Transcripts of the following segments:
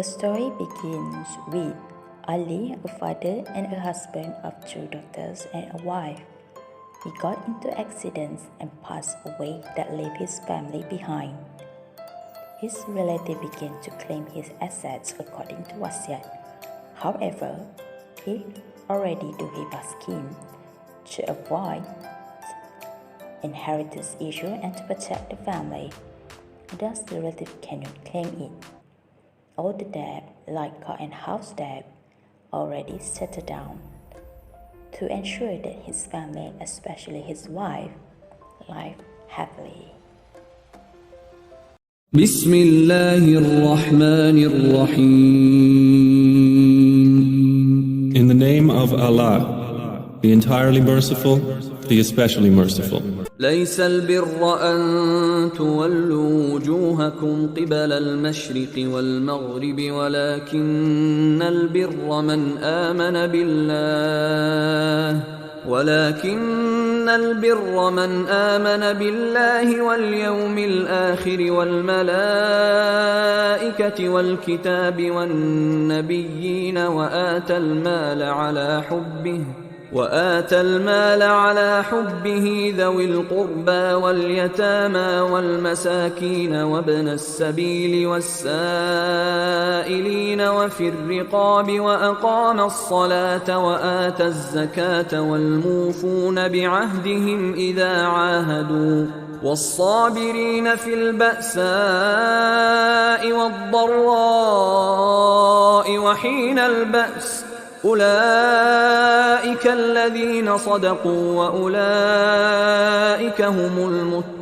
story begins with Ali, a father and a husband of two daughters and a wife. He got into accidents and passed away that left his family behind. His relative began to claim his assets according to wasiat. However, he already do hibah scheme to avoid inheritance issue and to protect the family. Thus, the relative cannot claim it. All the debt, like car and house debt, already settled down to ensure that his family, especially his wife, live happily. بسم الله الرحمن الرحيم. In the name of Allah, the entirely merciful, the especially merciful. ليس البر أن تولوا وجوهكم قبل المشرق والمغرب ولكن البر من آمن بالله واليوم الآخر والملائكة والكتاب والنبيين وآتى المال على حبه ذوي القربى واليتامى والمساكين وابن السبيل والسائلين وفي الرقاب وأقام الصلاة وآتى الزكاة والموفون بعهدهم إذا عاهدوا والصابرين في البأساء والضراء وحين البأس أولئك الذين صدقوا وأولئك هم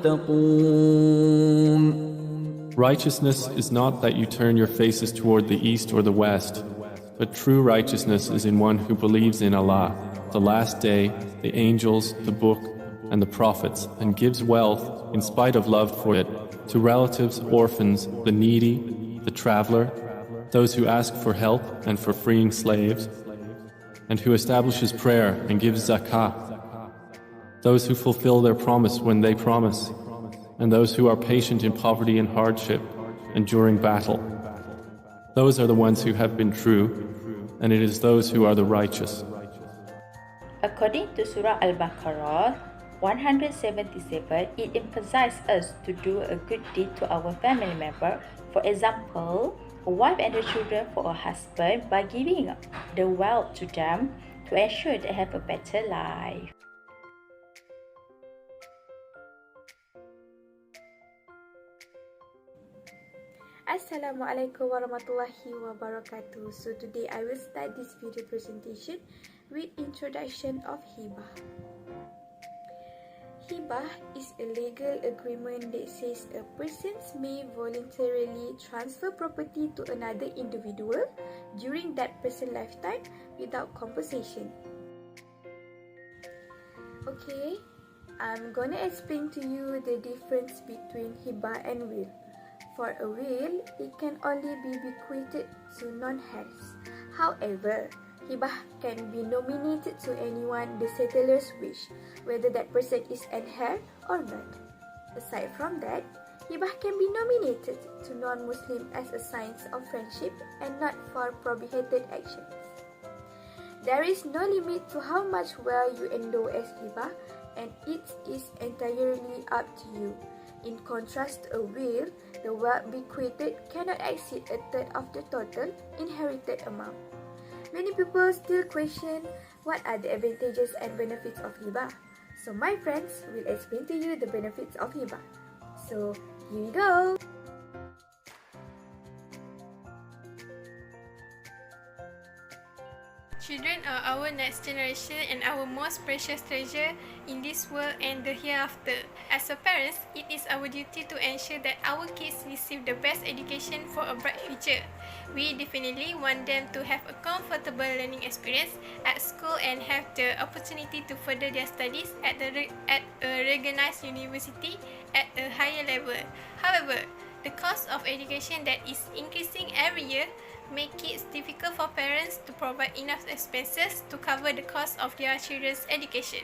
المتقون. Righteousness is not that you turn your faces toward the east or the west, but true righteousness is in one who believes in Allah, the last day, the angels, the book, and the prophets, and gives wealth, in spite of love for it, to relatives, orphans, the needy, the traveler, those who ask for help and for freeing slaves, and who establishes prayer and gives zakah, those who fulfill their promise when they promise, and those who are patient in poverty and hardship and during battle. Those are the ones who have been true, and it is those who are the righteous. According to Surah Al-Baqarah 177, it emphasizes us to do a good deed to our family member. For example, a wife and the children for a husband by giving the wealth to them to ensure they have a better life. Assalamualaikum warahmatullahi wabarakatuh. So today I will start this video presentation with introduction of hibah. Hibah is a legal agreement that says a person may voluntarily transfer property to another individual during that person's lifetime without compensation. Okay, I'm gonna explain to you the difference between hibah and will. For a will, it can only be bequeathed to non-heirs. However, hibah can be nominated to anyone the settlers wish, whether that person is an heir or not. Aside from that, hibah can be nominated to non-Muslim as a sign of friendship and not for prohibited actions. There is no limit to how much wealth you endow as hibah, and it is entirely up to you. In contrast to a will, the wealth bequeathed cannot exceed a third of the total inherited amount. Many people still question what are the advantages and benefits of hibah. So my friends will explain to you the benefits of hibah. So here we go! Children are our next generation and our most precious treasure in this world and the hereafter. As a parents, it is our duty to ensure that our kids receive the best education for a bright future. We definitely want them to have a comfortable learning experience at school and have the opportunity to further their studies at a recognized university at a higher level. However, the cost of education that is increasing every year make it difficult for parents to provide enough expenses to cover the cost of their children's education.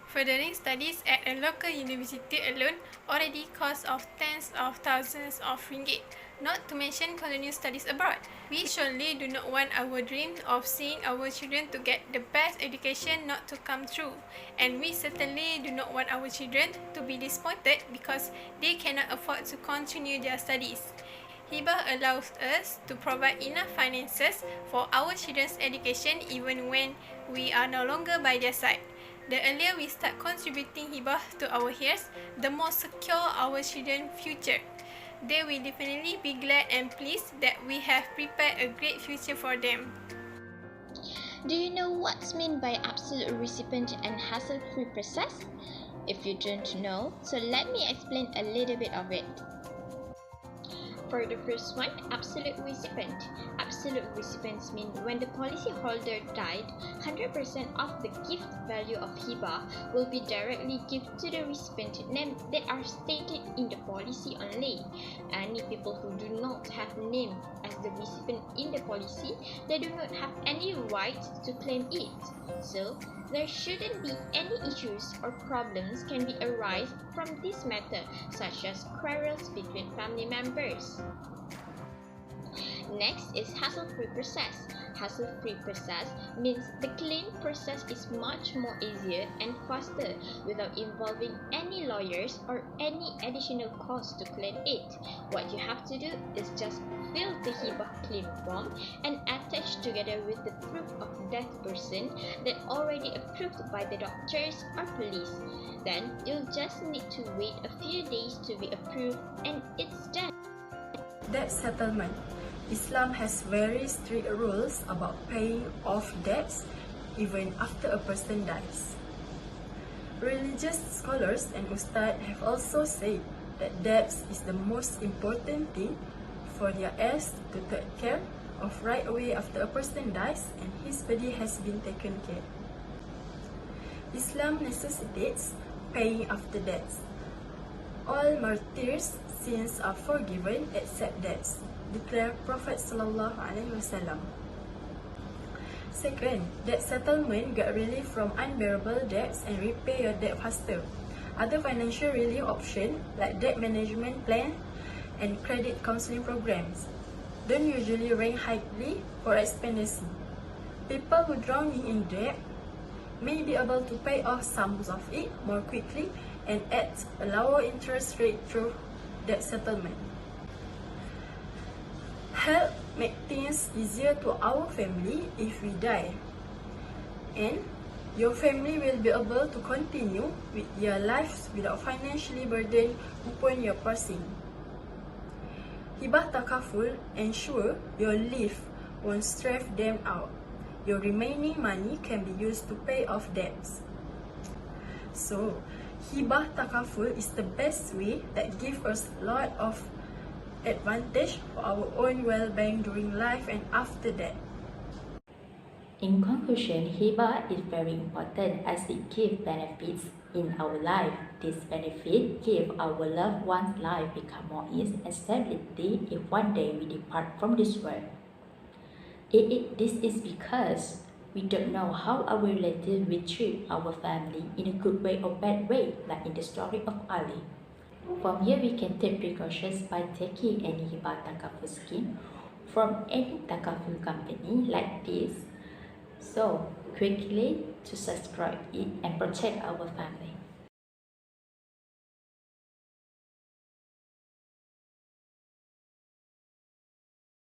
Furthering studies at a local university alone already costs of tens of thousands of ringgit. not to mention colonial studies abroad. We surely do not want our dream of seeing our children to get the best education not to come true, and we certainly do not want our children to be disappointed because they cannot afford to continue their studies. Hibah allows us to provide enough finances for our children's education even when we are no longer by their side. The earlier we start contributing hibah to our heirs, the more secure our children's future. They will definitely be glad and pleased that we have prepared a great future for them. Do you know what's meant by absolute recipient and hassle-free process? If you don't know, so let me explain a little bit of it. For the first one, absolute recipient. Absolute recipients mean when the policyholder died, 100% of the gift value of hibah will be directly given to the recipient name that are stated in the policy only. Any people who do not have name as the recipient in the policy, they do not have any right to claim it. So, there shouldn't be any issues or problems can be arise from this matter, such as quarrels between family members. Next is hassle-free process. Hassle-free process means the claim process is much more easier and faster without involving any lawyers or any additional cost to claim it. What you have to do is just fill the hibah claim form and attach together with the proof of death person that already approved by the doctors or police. Then you'll just need to wait a few days to be approved and it's done. Debt settlement. Islam has very strict rules about paying off debts even after a person dies. Religious scholars and ustad have also said that debts is the most important thing for their heirs to take care of right away after a person dies and his body has been taken care. Islam necessitates paying after debts. All martyrs' sins are forgiven except debts, declared Prophet Sallallahu Alaihi Wasallam. Second, debt settlement get relief from unbearable debts and repay your debt faster. Other financial relief options like debt management plan and credit counseling programs don't usually rank highly for expediency. People who drowning in debt may be able to pay off sums of it more quickly and at a lower interest rate through debt settlement. Help make things easier to our family if we die, and your family will be able to continue with their lives without financially burdened upon your passing. Hibah takaful ensure your leave won't stress them out. Your remaining money can be used to pay off debts. So, hibah takaful is the best way that gives us a lot of advantage for our own well-being during life and after that. In conclusion, hibah is very important as it gives benefits in our life. This benefit give our loved one's life become more ease and stability if one day we depart from this world. This is because we don't know how our relatives will treat our family in a good way or bad way, like in the story of Ali. From here, we can take precautions by taking any hibah takaful scheme from any takaful company like this. So, quickly to subscribe it and protect our family.